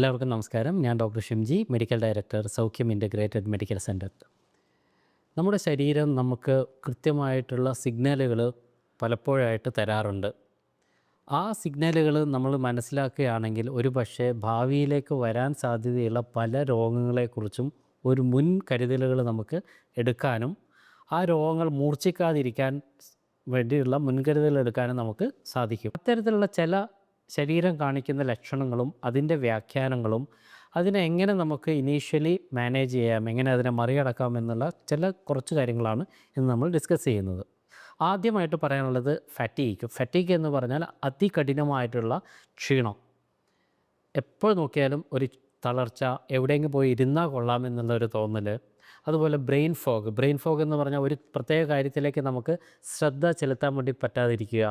എല്ലാവർക്കും നമസ്കാരം. ഞാൻ ഡോക്ടർ ഷിംജി, മെഡിക്കൽ ഡയറക്ടർ, സൗഖ്യം ഇൻ്റഗ്രേറ്റഡ് മെഡിക്കൽ സെൻറ്റർ. നമ്മുടെ ശരീരം നമുക്ക് കൃത്യമായിട്ടുള്ള സിഗ്നലുകൾ പലപ്പോഴായിട്ട് തരാറുണ്ട്. ആ സിഗ്നലുകൾ നമ്മൾ മനസ്സിലാക്കുകയാണെങ്കിൽ ഒരു പക്ഷേ ഭാവിയിലേക്ക് വരാൻ സാധ്യതയുള്ള പല രോഗങ്ങളെക്കുറിച്ചും ഒരു മുൻകരുതലുകൾ നമുക്ക് എടുക്കാനും ആ രോഗങ്ങൾ മൂർച്ഛിക്കാതിരിക്കാൻ വേണ്ടിയുള്ള മുൻകരുതൽ എടുക്കാനും നമുക്ക് സാധിക്കും. അത്തരത്തിലുള്ള ചില ശരീരം കാണിക്കുന്ന ലക്ഷണങ്ങളും അതിൻ്റെ വ്യാഖ്യാനങ്ങളും അതിനെ എങ്ങനെ നമുക്ക് ഇനീഷ്യലി മാനേജ് ചെയ്യാം, എങ്ങനെ അതിനെ മറികടക്കാം എന്നുള്ള കുറച്ച് കാര്യങ്ങളാണ് ഇന്ന് നമ്മൾ ഡിസ്കസ് ചെയ്യുന്നത്. ആദ്യമായിട്ട് പറയാനുള്ളത് ഫറ്റീഗ്. ഫറ്റീഗ് എന്ന് പറഞ്ഞാൽ അതികഠിനമായിട്ടുള്ള ക്ഷീണം. എപ്പോൾ നോക്കിയാലും ഒരു തളർച്ച, എവിടെയെങ്കിലും പോയി ഇരുന്നാൽ കൊള്ളാം എന്നുള്ളൊരു തോന്നൽ. അതുപോലെ ബ്രെയിൻ ഫോഗ്. ബ്രെയിൻ ഫോഗ് എന്ന് പറഞ്ഞാൽ ഒരു പ്രത്യേക കാര്യത്തിലേക്ക് നമുക്ക് ശ്രദ്ധ ചെലുത്താൻ വേണ്ടി പറ്റാതിരിക്കുക,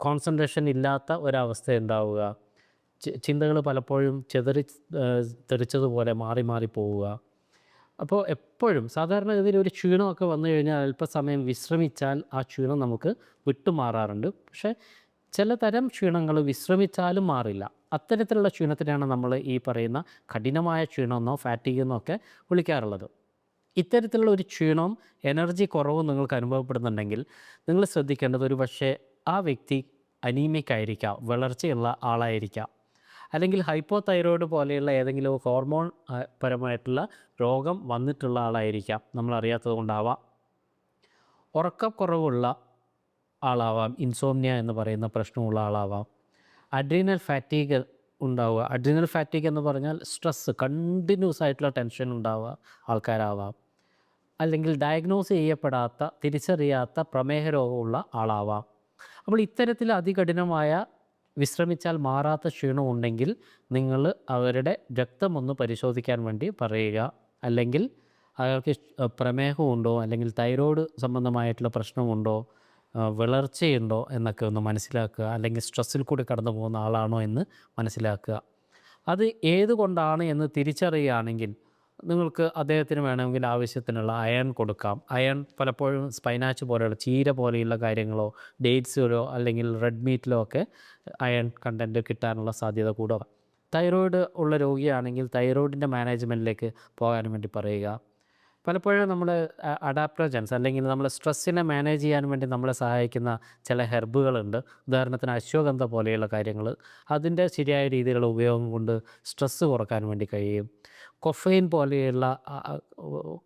കോൺസെൻട്രേഷൻ ഇല്ലാത്ത ഒരവസ്ഥ ഉണ്ടാവുക, ചിന്തകൾ പലപ്പോഴും തെറിച്ചതുപോലെ മാറി മാറി പോവുക. അപ്പോൾ എപ്പോഴും സാധാരണഗതിയിൽ ഒരു ക്ഷീണമൊക്കെ വന്നു കഴിഞ്ഞാൽ അല്പസമയം വിശ്രമിച്ചാൽ ആ ക്ഷീണം നമുക്ക് വിട്ടുമാറാറുണ്ട്. പക്ഷേ ചില തരം ക്ഷീണങ്ങൾ വിശ്രമിച്ചാലും മാറില്ല. അത്തരത്തിലുള്ള ക്ഷീണത്തിനാണ് നമ്മൾ ഈ പറയുന്ന കഠിനമായ ക്ഷീണമെന്നോ ഫാറ്റിഗ് എന്നോ ഒക്കെ വിളിക്കാറുള്ളത്. ഇത്തരത്തിലുള്ള ഒരു ക്ഷീണവും എനർജി കുറവും നിങ്ങൾക്ക് അനുഭവപ്പെടുന്നുണ്ടെങ്കിൽ നിങ്ങൾ ശ്രദ്ധിക്കേണ്ടത് ഒരു പക്ഷേ ആ വ്യക്തി അനീമിക് ആയിരിക്കാം, വളർച്ചയുള്ള ആളായിരിക്കാം, അല്ലെങ്കിൽ ഹൈപ്പോതൈറോയിഡ് പോലെയുള്ള ഏതെങ്കിലും ഹോർമോൺ പരമായിട്ടുള്ള രോഗം വന്നിട്ടുള്ള ആളായിരിക്കാം, നമ്മളറിയാത്തത് കൊണ്ടാവാം. ഉറക്കക്കുറവുള്ള ആളാവാം, ഇൻസോംനിയ എന്ന് പറയുന്ന പ്രശ്നമുള്ള ആളാവാം. അഡ്രീനൽ ഫാറ്റീഗ് ഉണ്ടാവുക. അഡ്രീനൽ ഫാറ്റീഗ് എന്ന് പറഞ്ഞാൽ സ്ട്രെസ്സ്, കണ്ടിന്യൂസ് ആയിട്ടുള്ള ടെൻഷൻ ഉണ്ടാവുക ആൾക്കാരാവാം. അല്ലെങ്കിൽ ഡയഗ്നോസ് ചെയ്യപ്പെടാത്ത, തിരിച്ചറിയാത്ത പ്രമേഹ രോഗമുള്ള ആളാവാം. അപ്പോൾ ഇത്തരത്തിൽ അതികഠിനമായ വിശ്രമിച്ചാൽ മാറാത്ത ക്ഷീണമുണ്ടെങ്കിൽ നിങ്ങൾ അവരുടെ രക്തമൊന്ന് പരിശോധിക്കാൻ വേണ്ടി പറയുക. അല്ലെങ്കിൽ അയാൾക്ക് പ്രമേഹമുണ്ടോ, അല്ലെങ്കിൽ തൈറോയ്ഡ് സംബന്ധമായിട്ടുള്ള പ്രശ്നമുണ്ടോ, വിളർച്ചയുണ്ടോ എന്നൊക്കെ ഒന്ന് മനസ്സിലാക്കുക. അല്ലെങ്കിൽ സ്ട്രെസ്സിൽ കൂടി കടന്നു പോകുന്ന ആളാണോ എന്ന് മനസ്സിലാക്കുക. അത് ഏതുകൊണ്ടാണ് എന്ന് തിരിച്ചറിയുകയാണെങ്കിൽ നിങ്ങൾക്ക് അദ്ദേഹത്തിന് വേണമെങ്കിൽ ആവശ്യത്തിനുള്ള അയൺ കൊടുക്കാം. അയൺ പലപ്പോഴും സ്പൈനാച്ച് പോലെയുള്ള ചീര പോലെയുള്ള കാര്യങ്ങളോ ഡേറ്റ്സിലോ അല്ലെങ്കിൽ റെഡ് മീറ്റിലോ ഒക്കെ അയൺ കണ്ടൻറ്റ് കിട്ടാനുള്ള സാധ്യത കൂടുതൽ. തൈറോയ്ഡ് ഉള്ള രോഗിയാണെങ്കിൽ തൈറോയ്ഡിൻ്റെ മാനേജ്മെൻറ്റിലേക്ക് പോകാൻ വേണ്ടി പറയുക. പലപ്പോഴും നമ്മൾ അഡാപ്റ്റോജൻസ് അല്ലെങ്കിൽ നമ്മൾ സ്ട്രെസ്സിനെ മാനേജ് ചെയ്യാൻ വേണ്ടി നമ്മളെ സഹായിക്കുന്ന ചില ഹെർബുകളുണ്ട്. ഉദാഹരണത്തിന് അശ്വഗന്ധ പോലെയുള്ള കാര്യങ്ങൾ, അതിൻ്റെ ശരിയായ രീതിയിലുള്ള ഉപയോഗം കൊണ്ട് സ്ട്രെസ്സ് കുറക്കാൻ വേണ്ടി കഴിയും. കൊഫൈൻ പോലെയുള്ള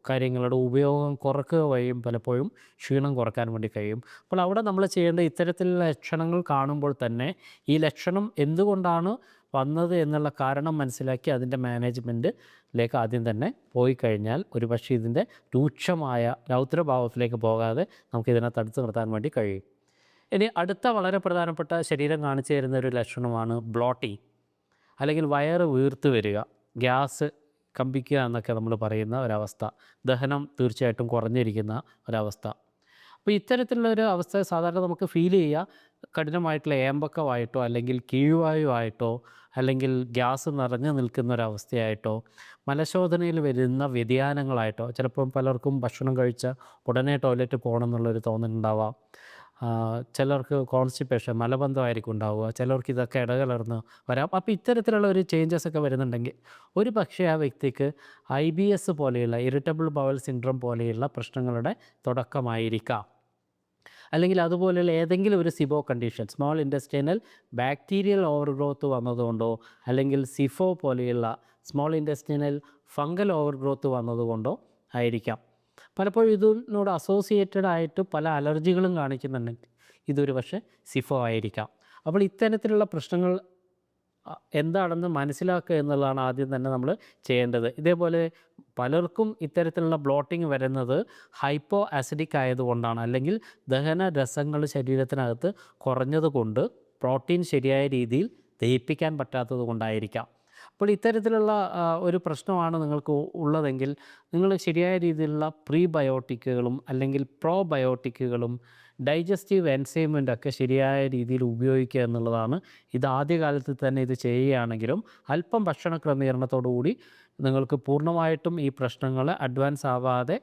കാര്യങ്ങളുടെ ഉപയോഗം കുറക്കുക വഴിയും പലപ്പോഴും ക്ഷീണം കുറക്കാൻ വേണ്ടി കഴിയും. അപ്പോൾ അവിടെ നമ്മൾ ചെയ്യേണ്ട ഇത്തരത്തിലുള്ള ലക്ഷണങ്ങൾ കാണുമ്പോൾ തന്നെ ഈ ലക്ഷണം എന്തുകൊണ്ടാണ് വന്നത് എന്നുള്ള കാരണം മനസ്സിലാക്കി അതിൻ്റെ മാനേജ്മെൻറ്റിലേക്ക് ആദ്യം തന്നെ പോയി കഴിഞ്ഞാൽ ഒരു പക്ഷേ ഇതിൻ്റെ രൂക്ഷമായ രൗദ്രഭാവത്തിലേക്ക് പോകാതെ നമുക്കിതിനെ തടുത്ത് നിർത്താൻ വേണ്ടി കഴിയും. ഇനി അടുത്ത വളരെ പ്രധാനപ്പെട്ട ശരീരം കാണിച്ചു തരുന്ന ഒരു ലക്ഷണമാണ് ബ്ലോട്ടിങ്, അല്ലെങ്കിൽ വയറ് വീർത്ത് വരിക, ഗ്യാസ് കമ്പിക്കുക എന്നൊക്കെ നമ്മൾ പറയുന്ന ഒരവസ്ഥ, ദഹനം തീർച്ചയായിട്ടും കുറഞ്ഞിരിക്കുന്ന ഒരവസ്ഥ. അപ്പോൾ ഇത്തരത്തിലുള്ള ഒരു അവസ്ഥ സാധാരണ നമുക്ക് ഫീൽ ചെയ്യുക കഠിനമായിട്ടുള്ള ഏമ്പക്കമായിട്ടോ അല്ലെങ്കിൽ കീഴ്വായുവായിട്ടോ അല്ലെങ്കിൽ ഗ്യാസ് നിറഞ്ഞു നിൽക്കുന്ന ഒരവസ്ഥയായിട്ടോ മലശോധനയിൽ വരുന്ന വ്യതിയാനങ്ങളായിട്ടോ, ചിലപ്പം പലർക്കും ഭക്ഷണം കഴിച്ച ഉടനെ ടോയ്ലറ്റ് പോകണം എന്നുള്ളൊരു തോന്നലുണ്ടാവാം. ചിലർക്ക് കോൺസ്റ്റിപ്പേഷൻ, മലബന്ധമായിരിക്കും ഉണ്ടാവുക, ചിലർക്ക് ഇതൊക്കെ ഇടകലർന്ന് വരാം. അപ്പോൾ ഇത്തരത്തിലുള്ള ഒരു ചേഞ്ചസ് ഒക്കെ വരുന്നുണ്ടെങ്കിൽ ഒരു പക്ഷേ ആ വ്യക്തിക്ക് IBS പോലെയുള്ള ഇറിറ്റബിൾ ബവൽ സിൻഡ്രോം പോലെയുള്ള പ്രശ്നങ്ങളുടെ തുടക്കമായിരിക്കാം. അല്ലെങ്കിൽ അതുപോലെയുള്ള ഏതെങ്കിലും ഒരു SIBO condition, small intestinal bacterial overgrowth വന്നതുകൊണ്ടോ അല്ലെങ്കിൽ സിഫോ പോലെയുള്ള സ്മോൾ ഇൻറ്റസ്റ്റൈനൽ ഫംഗൽ ഓവർഗ്രോത്ത് വന്നതുകൊണ്ടോ ആയിരിക്കാം. പലപ്പോഴും ഇതിനോട് അസോസിയേറ്റഡ് ആയിട്ട് പല അലർജികളും കാണിക്കുന്നുണ്ടെങ്കിൽ ഇതൊരു പക്ഷേ സിഫോ ആയിരിക്കാം. അപ്പോൾ ഇത്തരത്തിലുള്ള പ്രശ്നങ്ങൾ എന്താണെന്ന് മനസ്സിലാക്കുക എന്നുള്ളതാണ് ആദ്യം തന്നെ നമ്മൾ ചെയ്യേണ്ടത്. ഇതേപോലെ പലർക്കും ഇത്തരത്തിലുള്ള ബ്ലോട്ടിങ് വരുന്നത് ഹൈപ്പോ ആസിഡിക് ആയതുകൊണ്ടാണ്, അല്ലെങ്കിൽ ദഹന രസങ്ങൾ ശരീരത്തിനകത്ത് കുറഞ്ഞതുകൊണ്ട് പ്രോട്ടീൻ ശരിയായ രീതിയിൽ ദഹിപ്പിക്കാൻ പറ്റാത്തത് കൊണ്ടായിരിക്കാം. അപ്പോൾ ഇത്തരത്തിലുള്ള ഒരു പ്രശ്നമാണ് നിങ്ങൾക്ക് ഉള്ളതെങ്കിൽ നിങ്ങൾ ശരിയായ രീതിയിലുള്ള പ്രീബയോട്ടിക്കുകളും അല്ലെങ്കിൽ പ്രോബയോട്ടിക്കുകളും ഡൈജസ്റ്റീവ് എൻസൈമെൻ്റൊക്കെ ശരിയായ രീതിയിൽ ഉപയോഗിക്കുക എന്നുള്ളതാണ്. ഇത് ആദ്യകാലത്ത് തന്നെ ഇത് ചെയ്യുകയാണെങ്കിലും അല്പം ഭക്ഷണ ക്രമീകരണത്തോടുകൂടി നിങ്ങൾക്ക് പൂർണ്ണമായിട്ടും ഈ പ്രശ്നങ്ങൾ അഡ്വാൻസ് ആവാതെ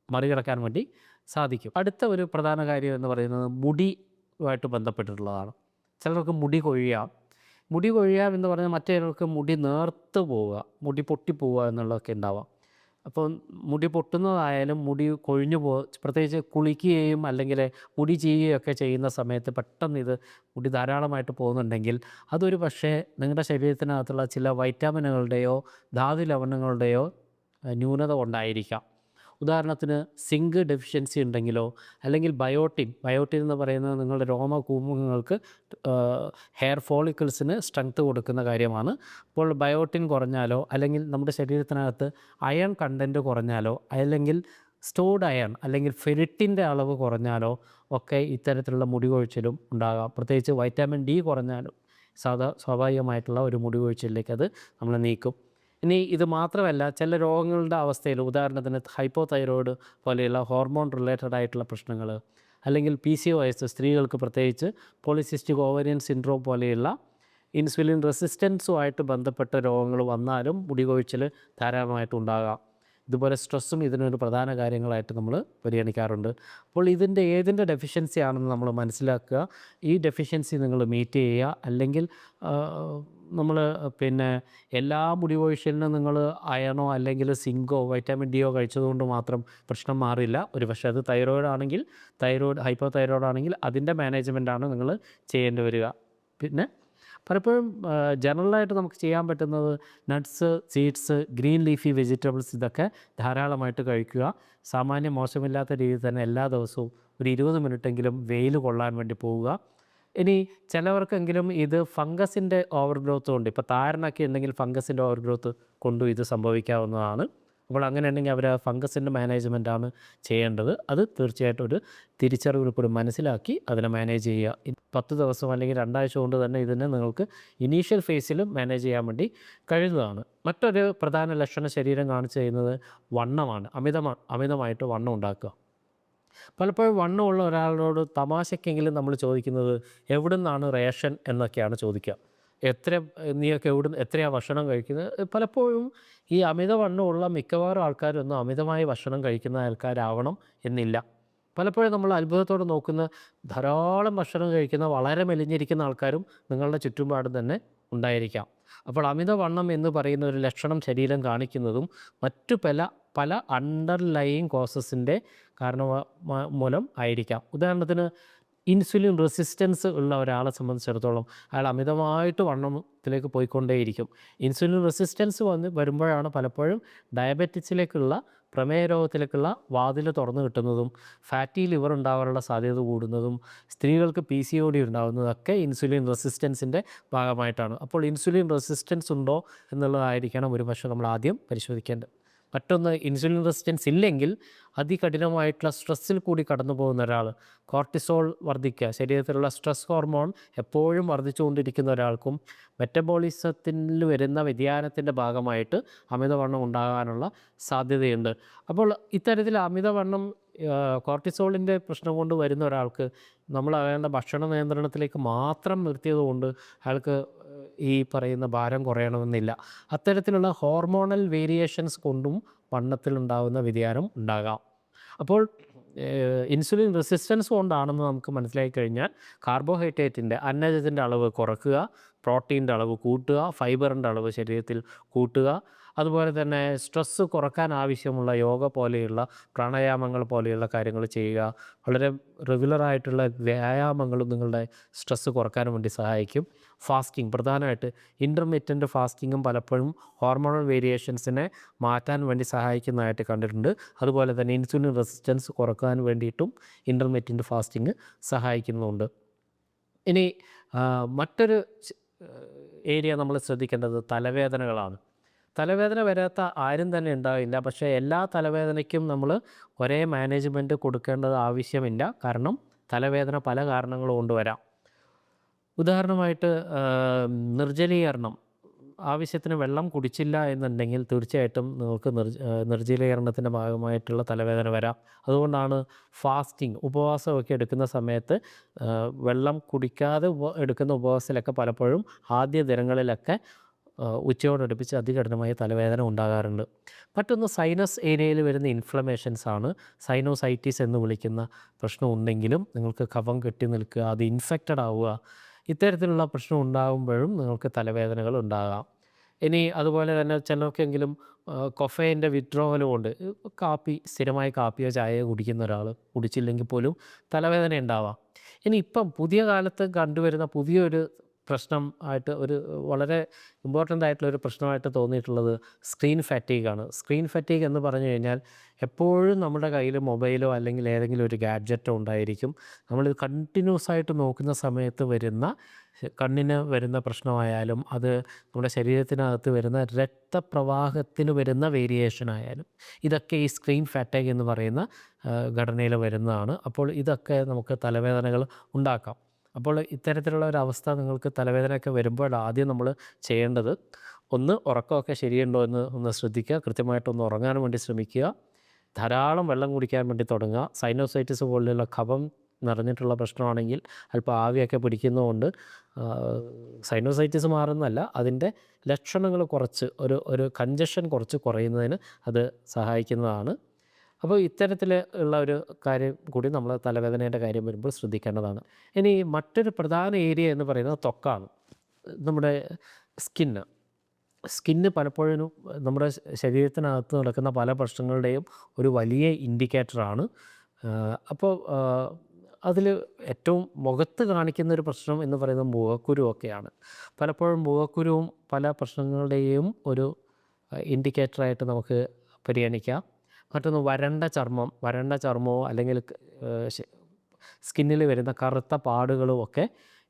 മറികടക്കാൻ വേണ്ടി സാധിക്കും. അടുത്ത ഒരു പ്രധാന കാര്യം എന്ന് പറയുന്നത് മുടിയുമായിട്ട് ബന്ധപ്പെട്ടിട്ടുള്ളതാണ്. ചിലർക്ക് മുടി കൊഴിയാം, മുടി കൊഴിയാം എന്ന് പറഞ്ഞാൽ മറ്റേ ചിലർക്ക് മുടി നേർത്ത് പോവുക, മുടി പൊട്ടിപ്പോവുക എന്നുള്ളതൊക്കെ ഉണ്ടാവാം. അപ്പം മുടി പൊട്ടുന്നതായാലും മുടി കൊഴിഞ്ഞു പ്രത്യേകിച്ച് കുളിക്കുകയും അല്ലെങ്കിൽ മുടി ചീയുകയൊക്കെ ചെയ്യുന്ന സമയത്ത് പെട്ടെന്ന് ഇത് മുടി ധാരാളമായിട്ട് പോകുന്നുണ്ടെങ്കിൽ അതൊരു പക്ഷേ നിങ്ങളുടെ ശരീരത്തിനകത്തുള്ള ചില വൈറ്റാമിനുകളുടെയോ ധാതു ലവണങ്ങളുടെയോ ന്യൂനത കൊണ്ടായിരിക്കാം. ഉദാഹരണത്തിന് സിങ്ക് ഡെഫിഷ്യൻസി ഉണ്ടെങ്കിലോ അല്ലെങ്കിൽ ബയോട്ടിൻ എന്ന് പറയുന്നത് നിങ്ങളുടെ രോമകൂപങ്ങൾക്ക് ഹെയർ ഫോളിക്കിൾസിന് സ്ട്രെങ്ത് കൊടുക്കുന്ന കാര്യമാണ്. അപ്പോൾ ബയോട്ടിൻ കുറഞ്ഞാലോ അല്ലെങ്കിൽ നമ്മുടെ ശരീരത്തിനകത്ത് അയൺ കണ്ടൻറ്റ് കുറഞ്ഞാലോ അല്ലെങ്കിൽ സ്റ്റോർഡ് അയൺ അല്ലെങ്കിൽ ഫെരിറ്റിൻ്റെ അളവ് കുറഞ്ഞാലോ ഒക്കെ ഇത്തരത്തിലുള്ള മുടി കൊഴിച്ചിലും ഉണ്ടാകാം. പ്രത്യേകിച്ച് വൈറ്റാമിൻ ഡി കുറഞ്ഞാലും സ്വാഭാവികമായിട്ടുള്ള ഒരു മുടി കൊഴിച്ചിലേക്ക് അത് നമ്മൾ നീക്കും. ഇനി ഇത് മാത്രമല്ല, ചില രോഗങ്ങളുടെ അവസ്ഥയിൽ ഉദാഹരണത്തിന് ഹൈപ്പോതൈറോയിഡ് പോലെയുള്ള ഹോർമോൺ റിലേറ്റഡ് ആയിട്ടുള്ള പ്രശ്നങ്ങൾ, അല്ലെങ്കിൽ PCOS സ്ത്രീകൾക്ക് പ്രത്യേകിച്ച് പോളിസിസ്റ്റിക് ഓവറിയൻ സിൻഡ്രോം പോലെയുള്ള ഇൻസുലിൻ റെസിസ്റ്റൻസുമായിട്ട് ബന്ധപ്പെട്ട രോഗങ്ങൾ വന്നാലും മുടി കൊഴിച്ചിൽ ധാരാളമായിട്ട് ഉണ്ടാകാം. ഇതുപോലെ സ്ട്രെസ്സും ഇതിനൊരു പ്രധാന കാര്യങ്ങളായിട്ട് നമ്മൾ പരിഗണിക്കാറുണ്ട്. അപ്പോൾ ഏതിൻ്റെ ഡെഫിഷ്യൻസി ആണെന്ന് നമ്മൾ മനസ്സിലാക്കുക. ഈ ഡെഫിഷ്യൻസി നിങ്ങൾ മീറ്റ് ചെയ്യുക. അല്ലെങ്കിൽ നമ്മൾ പിന്നെ എല്ലാ മുടി കൊഴിച്ചിലിനും നിങ്ങൾ അയണോ അല്ലെങ്കിൽ സിങ്കോ വൈറ്റാമിൻ ഡിയോ കഴിച്ചതുകൊണ്ട് മാത്രം പ്രശ്നം മാറില്ല. ഒരു പക്ഷേ അത് ഹൈപ്പോ തൈറോയ്ഡ് ആണെങ്കിൽ അതിൻ്റെ മാനേജ്മെൻറ്റാണ് നിങ്ങൾ ചെയ്യേണ്ടി വരിക. പിന്നെ പലപ്പോഴും ജനറലായിട്ട് നമുക്ക് ചെയ്യാൻ പറ്റുന്നത് nuts, seeds, green leafy vegetables ഇതൊക്കെ ധാരാളമായിട്ട് കഴിക്കുക. സാമാന്യം മോശമില്ലാത്ത രീതിയിൽ തന്നെ എല്ലാ ദിവസവും ഒരു 20 മിനിറ്റെങ്കിലും വെയിൽ കൊള്ളാൻ വേണ്ടി പോവുക. ഇനി ചിലവർക്കെങ്കിലും ഇത് ഫംഗസിൻ്റെ ഓവർ ഗ്രോത്ത് കൊണ്ട്, ഇപ്പോൾ താരനൊക്കെ ഉണ്ടെങ്കിൽ ഫംഗസിൻ്റെ ഓവർ ഗ്രോത്ത് കൊണ്ടും ഇത് സംഭവിക്കാവുന്നതാണ്. അപ്പോൾ അങ്ങനെ ഉണ്ടെങ്കിൽ അവർ ഫംഗസിൻ്റെ മാനേജ്മെൻറ്റാണ് ചെയ്യേണ്ടത്. അത് തീർച്ചയായിട്ടും ഒരു തിരിച്ചറിവിൽ കൂടി മനസ്സിലാക്കി അതിനെ മാനേജ് ചെയ്യുക. 10 ദിവസം അല്ലെങ്കിൽ 2 ആഴ്ച കൊണ്ട് തന്നെ ഇതിനെ നിങ്ങൾക്ക് ഇനീഷ്യൽ ഫേസിൽ മാനേജ് ചെയ്യാൻ വേണ്ടി കഴിയുന്നതാണ്. മറ്റൊരു പ്രധാന ലക്ഷണം ശരീരം കാണിച്ചു ചെയ്യുന്നത് വണ്ണമാണ്. അമിതമായിട്ട് വണ്ണം ഉണ്ടാക്കുക. പലപ്പോഴും വണ്ണമുള്ള ഒരാളോട് തമാശയ്ക്കെങ്കിലും നമ്മൾ ചോദിക്കുന്നത് എവിടെ നിന്നാണ് റേഷൻ എന്നൊക്കെയാണ് ചോദിക്കുക. നീയൊക്കെ എത്രയാണ് ഭക്ഷണം കഴിക്കുന്നത്? പലപ്പോഴും ഈ അമിതവണ്ണമുള്ള മിക്കവാറും ആൾക്കാരൊന്നും അമിതമായി ഭക്ഷണം കഴിക്കുന്ന ആൾക്കാരാവണം എന്നില്ല. പലപ്പോഴും നമ്മൾ അത്ഭുതത്തോടെ നോക്കുന്ന ധാരാളം ഭക്ഷണം കഴിക്കുന്ന വളരെ മെലിഞ്ഞിരിക്കുന്ന ആൾക്കാരും നിങ്ങളുടെ ചുറ്റുപാടും തന്നെ ഉണ്ടായിരിക്കാം. അപ്പോൾ അമിതവണ്ണം എന്ന് പറയുന്ന ഒരു ലക്ഷണം ശരീരം കാണിക്കുന്നതും മറ്റു പല അണ്ടർലൈയിങ് കോസസിൻ്റെ കാരണം മൂലം ആയിരിക്കാം. ഉദാഹരണത്തിന് ഇൻസുലിൻ റെസിസ്റ്റൻസ് ഉള്ള ഒരാളെ സംബന്ധിച്ചിടത്തോളം അയാൾ അമിതമായിട്ട് വണ്ണത്തിലേക്ക് പോയിക്കൊണ്ടേയിരിക്കും. ഇൻസുലിൻ റെസിസ്റ്റൻസ് വരുമ്പോഴാണ് പലപ്പോഴും ഡയബറ്റിക്സിലേക്കുള്ള, പ്രമേഹ രോഗത്തിലേക്കുള്ള വാതിൽ തുറന്നു കിട്ടുന്നതും ഫാറ്റി ലിവർ ഉണ്ടാകാനുള്ള സാധ്യത കൂടുന്നതും സ്ത്രീകൾക്ക് PCOD ഉണ്ടാകുന്നതൊക്കെ ഇൻസുലിൻ റെസിസ്റ്റൻസിൻ്റെ ഭാഗമായിട്ടാണ്. അപ്പോൾ ഇൻസുലിൻ റെസിസ്റ്റൻസ് ഉണ്ടോ എന്നുള്ളതായിരിക്കണം ഒരു പക്ഷേ നമ്മൾ ആദ്യം പരിശോധിക്കേണ്ടത്. മറ്റൊന്ന്, ഇൻസുലിൻ റെസിസ്റ്റൻസ് ഇല്ലെങ്കിൽ അതികഠിനമായിട്ടുള്ള സ്ട്രെസ്സിൽ കൂടി കടന്നു പോകുന്ന ഒരാൾ, കോർട്ടിസോൾ വർദ്ധിക്കുക, ശരീരത്തിലുള്ള സ്ട്രെസ് ഹോർമോൺ എപ്പോഴും വർദ്ധിച്ചുകൊണ്ടിരിക്കുന്ന ഒരാൾക്കും മെറ്റബോളിസത്തിൽ വരുന്ന വ്യതിയാനത്തിൻ്റെ ഭാഗമായിട്ട് അമിതവണ്ണം ഉണ്ടാകാനുള്ള സാധ്യതയുണ്ട്. അപ്പോൾ ഇത്തരത്തിൽ അമിതവണ്ണം കോർട്ടിസോളിൻ്റെ പ്രശ്നം കൊണ്ട് വരുന്ന ഒരാൾക്ക് നമ്മൾ അയാളുടെ ഭക്ഷണ നിയന്ത്രണത്തിലേക്ക് മാത്രം നിർത്തിയതുകൊണ്ട് അയാൾക്ക് ഈ പറയുന്ന ഭാരം കുറയണമെന്നില്ല. അത്തരത്തിലുള്ള ഹോർമോണൽ വേരിയേഷൻസ് കൊണ്ടും വണ്ണത്തിലുണ്ടാകുന്ന വ്യതിയാനം ഉണ്ടാകാം. അപ്പോൾ ഇൻസുലിൻ റെസിസ്റ്റൻസ് കൊണ്ടാണെന്ന് നമുക്ക് മനസ്സിലാക്കി കഴിഞ്ഞാൽ കാർബോഹൈഡ്രേറ്റിൻ്റെ, അന്നജത്തിൻ്റെ അളവ് കുറയ്ക്കുക, പ്രോട്ടീൻ്റെ അളവ് കൂട്ടുക, ഫൈബറിൻ്റെ അളവ് ശരീരത്തിൽ കൂട്ടുക, അതുപോലെ തന്നെ സ്ട്രെസ്സ് കുറക്കാൻ ആവശ്യമുള്ള യോഗ പോലെയുള്ള പ്രാണായാമങ്ങൾ പോലെയുള്ള കാര്യങ്ങൾ ചെയ്യുക. വളരെ റെഗുലറായിട്ടുള്ള വ്യായാമങ്ങളും നിങ്ങളുടെ സ്ട്രെസ്സ് കുറക്കാൻ വേണ്ടി സഹായിക്കും. ഫാസ്റ്റിംഗ്, പ്രധാനമായിട്ട് ഇൻ്റർമിറ്റൻ്റ് ഫാസ്റ്റിങ്ങും പലപ്പോഴും ഹോർമോണൽ വേരിയേഷൻസിനെ മാറ്റാൻ വേണ്ടി സഹായിക്കുന്നതായിട്ട് കണ്ടിട്ടുണ്ട്. അതുപോലെ തന്നെ ഇൻസുലിൻ റെസിസ്റ്റൻസ് കുറക്കാൻ വേണ്ടിയിട്ടും ഇൻ്റർമിറ്റൻ്റ് ഫാസ്റ്റിംഗ് സഹായിക്കുന്നുണ്ട്. ഇനി മറ്റൊരു ഏരിയ നമ്മൾ ശ്രദ്ധിക്കേണ്ടത് തലവേദനകളാണ്. തലവേദന വരാത്ത ആരും തന്നെ ഉണ്ടാവില്ല. പക്ഷേ എല്ലാ തലവേദനയ്ക്കും നമ്മൾ ഒരേ മാനേജ്മെൻറ്റ് കൊടുക്കേണ്ടത് ആവശ്യമില്ല. കാരണം തലവേദന പല കാരണങ്ങൾ കൊണ്ട് വരാം. ഉദാഹരണമായിട്ട് നിർജ്ജലീകരണം, ആവശ്യത്തിന് വെള്ളം കുടിച്ചില്ല എന്നുണ്ടെങ്കിൽ തീർച്ചയായിട്ടും നിങ്ങൾക്ക് നിർജ്ജലീകരണത്തിൻ്റെ ഭാഗമായിട്ടുള്ള തലവേദന വരാം. അതുകൊണ്ടാണ് ഫാസ്റ്റിംഗ്, ഉപവാസമൊക്കെ എടുക്കുന്ന സമയത്ത് വെള്ളം കുടിക്കാതെ എടുക്കുന്ന ഉപവാസത്തിലൊക്കെ പലപ്പോഴും ആദ്യ ദിനങ്ങളിലൊക്കെ ഉച്ചയോടടുപ്പിച്ച് അതികഠിനമായ തലവേദന ഉണ്ടാകാറുണ്ട്. മറ്റൊന്ന് സൈനസ് ഏരിയയിൽ വരുന്ന ഇൻഫ്ലമേഷൻസ് ആണ്. സൈനോസൈറ്റിസ് എന്ന് വിളിക്കുന്ന പ്രശ്നം ഉണ്ടെങ്കിലും നിങ്ങൾക്ക് കഫം കെട്ടി നിൽക്കുക, അത് ഇൻഫെക്റ്റഡ് ആവുക, ഇത്തരത്തിലുള്ള പ്രശ്നം ഉണ്ടാകുമ്പോഴും നിങ്ങൾക്ക് തലവേദനകൾ ഉണ്ടാകാം. ഇനി അതുപോലെ തന്നെ ചിലർക്കെങ്കിലും കൊഫേൻ്റെ വിത്ഡ്രോവലും ഉണ്ട്. കാപ്പി സ്ഥിരമായി കാപ്പിയോ ചായയോ കുടിക്കുന്ന ഒരാൾ കുടിച്ചില്ലെങ്കിൽ പോലും തലവേദന ഉണ്ടാവാം. ഇനി ഇപ്പം പുതിയ കാലത്ത് കണ്ടുവരുന്ന പുതിയൊരു പ്രശ്നം ആയിട്ട് ഒരു വളരെ ഇമ്പോർട്ടൻ്റ് ആയിട്ടുള്ളൊരു പ്രശ്നമായിട്ട് തോന്നിയിട്ടുള്ളത് സ്ക്രീൻ ഫാറ്റീഗാണ്. സ്ക്രീൻ ഫാറ്റീഗ് എന്ന് പറഞ്ഞു കഴിഞ്ഞാൽ എപ്പോഴും നമ്മുടെ കയ്യിൽ മൊബൈലോ അല്ലെങ്കിൽ ഏതെങ്കിലും ഒരു ഗാഡ്ജറ്റോ ഉണ്ടായിരിക്കും. നമ്മളിത് കണ്ടിന്യൂസ് ആയിട്ട് നോക്കുന്ന സമയത്ത് വരുന്ന കണ്ണിന് വരുന്ന പ്രശ്നമായാലും അത് നമ്മുടെ ശരീരത്തിനകത്ത് വരുന്ന രക്തപ്രവാഹത്തിന് വരുന്ന വേരിയേഷൻ ആയാലും ഇതൊക്കെ ഈ സ്ക്രീൻ ഫാറ്റീഗ് എന്ന് പറയുന്ന ഘടനയിൽ വരുന്നതാണ്. അപ്പോൾ ഇതൊക്കെ നമുക്ക് തലവേദനകൾ ഉണ്ടാക്കാം. അപ്പോൾ ഇത്തരത്തിലുള്ള ഒരവസ്ഥ നിങ്ങൾക്ക് തലവേദനയൊക്കെ വരുമ്പോൾ ആദ്യം നമ്മൾ ചെയ്യേണ്ടത് ഉറക്കമൊക്കെ ശരിയുണ്ടോ എന്ന് ഒന്ന് ശ്രദ്ധിക്കുക. കൃത്യമായിട്ടൊന്ന് ഉറങ്ങാൻ വേണ്ടി ശ്രമിക്കുക. ധാരാളം വെള്ളം കുടിക്കാൻ വേണ്ടി തുടങ്ങുക. സൈനോസൈറ്റിസ് പോലുള്ള കഫം നിറഞ്ഞിട്ടുള്ള പ്രശ്നമാണെങ്കിൽ അല്പം ആവിയൊക്കെ പിടിക്കുന്നതുകൊണ്ട് സൈനോസൈറ്റിസ് മാറുന്നതല്ല, അതിൻ്റെ ലക്ഷണങ്ങൾ കുറച്ച് ഒരു കഞ്ചഷൻ കുറച്ച് കുറയുന്നതിന് അത് സഹായിക്കുന്നതാണ്. അപ്പോൾ ഇത്തരത്തിൽ ഉള്ള ഒരു കാര്യം കൂടി നമ്മൾ തലവേദനയുടെ കാര്യം വരുമ്പോൾ ശ്രദ്ധിക്കേണ്ടതാണ്. ഇനി മറ്റൊരു പ്രധാന ഏരിയ എന്ന് പറയുന്നത് ത്വക്കാണ്. നമ്മുടെ സ്കിന്ന് പലപ്പോഴും നമ്മുടെ ശരീരത്തിനകത്ത് നടക്കുന്ന പല പ്രശ്നങ്ങളുടെയും ഒരു വലിയ ഇൻഡിക്കേറ്ററാണ്. അപ്പോൾ അതിൽ ഏറ്റവും മുഖത്ത് കാണിക്കുന്നൊരു പ്രശ്നം എന്ന് പറയുന്നത് മുഖക്കുരുവൊക്കെയാണ്. പലപ്പോഴും മുഖക്കുരുവും പല പ്രശ്നങ്ങളുടെയും ഒരു ഇൻഡിക്കേറ്ററായിട്ട് നമുക്ക് പരിഗണിക്കാം. മറ്റൊന്ന് വരണ്ട ചർമ്മമോ അല്ലെങ്കിൽ സ്കിന്നിൽ വരുന്ന കറുത്ത പാടുകളും ഒക്കെ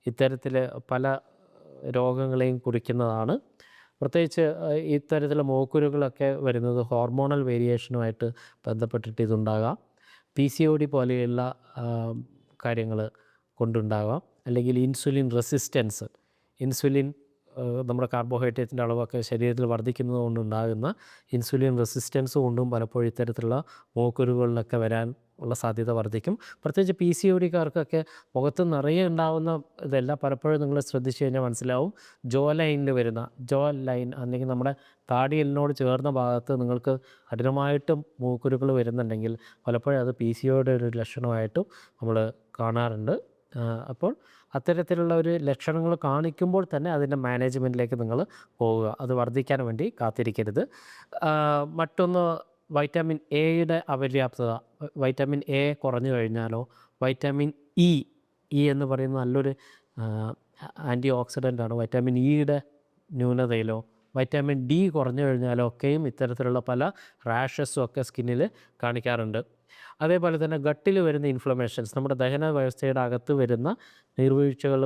ഇത്തരത്തിൽ പല രോഗങ്ങളെയും കുറിക്കുന്നതാണ്. പ്രത്യേകിച്ച് ഇത്തരത്തിലുള്ള മുഖക്കുരുകളൊക്കെ വരുന്നത് ഹോർമോണൽ വേരിയേഷനുമായിട്ട് ബന്ധപ്പെട്ടിട്ട് ഇതുണ്ടാകാം. PCOD പോലെയുള്ള കാര്യങ്ങൾ കൊണ്ടുണ്ടാകാം. അല്ലെങ്കിൽ ഇൻസുലിൻ റെസിസ്റ്റൻസ്, നമ്മുടെ കാർബോഹൈഡ്രേറ്റിൻ്റെ അളവൊക്കെ ശരീരത്തിൽ വർദ്ധിക്കുന്നത് കൊണ്ടുണ്ടാകുന്ന ഇൻസുലിൻ റെസിസ്റ്റൻസ് കൊണ്ടും പലപ്പോഴും ഇത്തരത്തിലുള്ള മുഖക്കുരുകളിലൊക്കെ വരാൻ ഉള്ള സാധ്യത വർദ്ധിക്കും. പ്രത്യേകിച്ച് PCODക്കാർക്കൊക്കെ മുഖത്ത് നിറയെ ഉണ്ടാകുന്ന ഇതെല്ലാം പലപ്പോഴും നിങ്ങൾ ശ്രദ്ധിച്ചു കഴിഞ്ഞാൽ മനസ്സിലാവും. ജോ ലൈൻ അല്ലെങ്കിൽ നമ്മുടെ താടിയെല്ലിനോട് ചേർന്ന ഭാഗത്ത് നിങ്ങൾക്ക് കഠിനമായിട്ടും മുഖക്കുരുക്കൾ വരുന്നുണ്ടെങ്കിൽ പലപ്പോഴും അത് PCOD ഒരു ലക്ഷണമായിട്ടും നമ്മൾ കാണാറുണ്ട്. അപ്പോൾ അത്തരത്തിലുള്ള ഒരു ലക്ഷണങ്ങൾ കാണിക്കുമ്പോൾ തന്നെ അതിൻ്റെ മാനേജ്മെൻറ്റിലേക്ക് നിങ്ങൾ പോവുക. അത് വർദ്ധിക്കാൻ വേണ്ടി കാത്തിരിക്കരുത്. മറ്റൊന്ന് വൈറ്റമിൻ എയുടെ അപര്യാപ്തത. വൈറ്റമിൻ എ കുറഞ്ഞു കഴിഞ്ഞാലോ, വൈറ്റമിൻ ഇ എന്ന് പറയുന്ന നല്ലൊരു ആൻറ്റി ഓക്സിഡൻ്റാണ്. വൈറ്റമിൻ ഇയുടെ ന്യൂനതയിലോ വൈറ്റമിൻ ഡി കുറഞ്ഞു കഴിഞ്ഞാലോ ഒക്കെയും ഇത്തരത്തിലുള്ള പല റാഷസും ഒക്കെ സ്കിന്നിൽ കാണിക്കാറുണ്ട്. അതേപോലെ തന്നെ ഗട്ടിൽ വരുന്ന ഇൻഫ്ലമേഷൻസ്, നമ്മുടെ ദഹന വ്യവസ്ഥയുടെ അകത്ത് വരുന്ന നീർവീഴ്ചകൾ,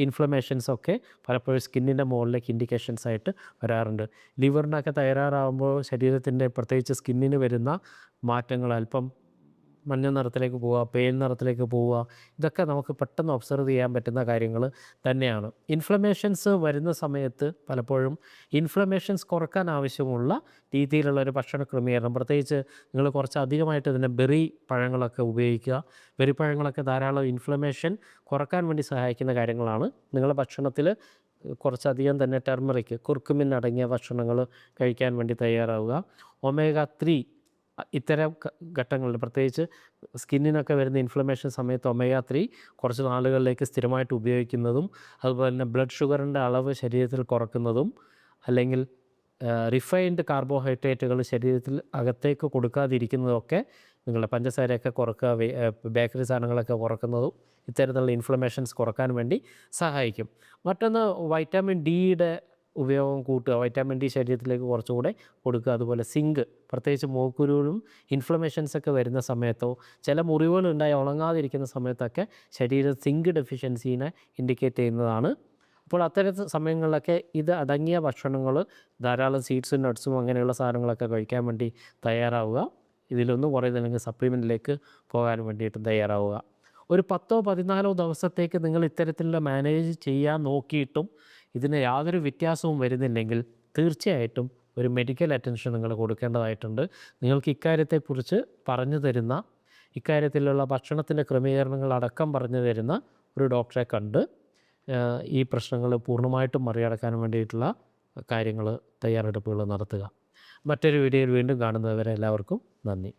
ഇൻഫ്ലമേഷൻസൊക്കെ പലപ്പോഴും സ്കിന്നിൻ്റെ മുകളിലേക്ക് ഇൻഡിക്കേഷൻസ് ആയിട്ട് വരാറുണ്ട്. ലിവറിനൊക്കെ തകരാറാകുമ്പോൾ ശരീരത്തിൻ്റെ പ്രത്യേകിച്ച് സ്കിന്നിന് വരുന്ന മാറ്റങ്ങൾ അല്പം മഞ്ഞ നിറത്തിലേക്ക് പോവുക, പേൽ നിറത്തിലേക്ക് പോവുക, ഇതൊക്കെ നമുക്ക് പെട്ടെന്ന് ഒബ്സർവ് ചെയ്യാൻ പറ്റുന്ന കാര്യങ്ങൾ തന്നെയാണ്. ഇൻഫ്ലമേഷൻസ് വരുന്ന സമയത്ത് പലപ്പോഴും ഇൻഫ്ലമേഷൻസ് കുറക്കാൻ ആവശ്യമുള്ള രീതിയിലുള്ളൊരു ഭക്ഷണ ക്രമീകരണം, പ്രത്യേകിച്ച് നിങ്ങൾ കുറച്ച് അധികമായിട്ട് ഇതിൻ്റെ ബെറി പഴങ്ങളൊക്കെ ഉപയോഗിക്കുക. ബെറി പഴങ്ങളൊക്കെ ധാരാളം ഇൻഫ്ലമേഷൻ കുറക്കാൻ വേണ്ടി സഹായിക്കുന്ന കാര്യങ്ങളാണ്. നിങ്ങളുടെ ഭക്ഷണത്തിൽ കുറച്ചധികം തന്നെ കുർക്കുമിൻ അടങ്ങിയ ഭക്ഷണങ്ങൾ കഴിക്കാൻ വേണ്ടി തയ്യാറാവുക. omega-3 ഇത്തരം ഘട്ടങ്ങളിൽ പ്രത്യേകിച്ച് സ്കിന്നിനൊക്കെ വരുന്ന ഇൻഫ്ലമേഷൻ സമയത്ത് omega-3 കുറച്ച് നാളുകളിലേക്ക് സ്ഥിരമായിട്ട് ഉപയോഗിക്കുന്നതും, അതുപോലെ തന്നെ ബ്ലഡ് ഷുഗറിൻ്റെ അളവ് ശരീരത്തിൽ കുറക്കുന്നതും, അല്ലെങ്കിൽ റിഫൈൻഡ് കാർബോഹൈഡ്രേറ്റുകൾ ശരീരത്തിൽ അകത്തേക്ക് കൊടുക്കാതിരിക്കുന്നതൊക്കെ, നിങ്ങളുടെ പഞ്ചസാരയൊക്കെ കുറക്കുക, ബേക്കറി സാധനങ്ങളൊക്കെ കുറക്കുന്നതും ഇത്തരത്തിലുള്ള ഇൻഫ്ലമേഷൻസ് കുറക്കാൻ വേണ്ടി സഹായിക്കും. മറ്റൊന്ന് വൈറ്റമിൻ ഡിയുടെ ഉപയോഗം കൂട്ടുക. വൈറ്റമിൻ ഡി ശരീരത്തിലേക്ക് കുറച്ചുകൂടെ കൊടുക്കുക. അതുപോലെ സിങ്ക്, പ്രത്യേകിച്ച് മൂക്കുരുവും ഇൻഫ്ലമേഷൻസൊക്കെ വരുന്ന സമയത്തോ ചില മുറിവുകളുണ്ടായി ഉണങ്ങാതിരിക്കുന്ന സമയത്തൊക്കെ ശരീരം സിങ്ക് ഡെഫിഷ്യൻസീനെ ഇൻഡിക്കേറ്റ് ചെയ്യുന്നതാണ്. അപ്പോൾ അത്തരം സമയങ്ങളിലൊക്കെ ഇത് അടങ്ങിയ ഭക്ഷണങ്ങൾ ധാരാളം സീഡ്സും നട്ട്സും അങ്ങനെയുള്ള സാധനങ്ങളൊക്കെ കഴിക്കാൻ വേണ്ടി തയ്യാറാവുക. ഇതിലൊന്നും കുറയുന്നില്ലെങ്കിൽ സപ്ലിമെൻറ്റിലേക്ക് പോകാൻ വേണ്ടിയിട്ട് തയ്യാറാവുക. ഒരു 10-14 ദിവസത്തേക്ക് നിങ്ങൾ ഇത്തരത്തിലുള്ള മാനേജ് ചെയ്യാൻ നോക്കിയിട്ടും ഇതിന് യാതൊരു വ്യത്യാസവും വരുന്നില്ലെങ്കിൽ തീർച്ചയായിട്ടും ഒരു മെഡിക്കൽ അറ്റൻഷൻ നിങ്ങൾ കൊടുക്കേണ്ടതായിട്ടുണ്ട്. നിങ്ങൾക്ക് ഇക്കാര്യത്തെക്കുറിച്ച് പറഞ്ഞു തരുന്ന, ഇക്കാര്യത്തിലുള്ള ഭക്ഷണത്തിൻ്റെ ക്രമീകരണങ്ങൾ അടക്കം പറഞ്ഞു തരുന്ന ഒരു ഡോക്ടറെ കണ്ട് ഈ പ്രശ്നങ്ങൾ പൂർണ്ണമായിട്ടും മറികടക്കാൻ വേണ്ടിയിട്ടുള്ള തയ്യാറെടുപ്പുകൾ നടത്തുക. മറ്റൊരു വീഡിയോയിൽ വീണ്ടും കാണുന്നതുവരെ എല്ലാവർക്കും നന്ദി.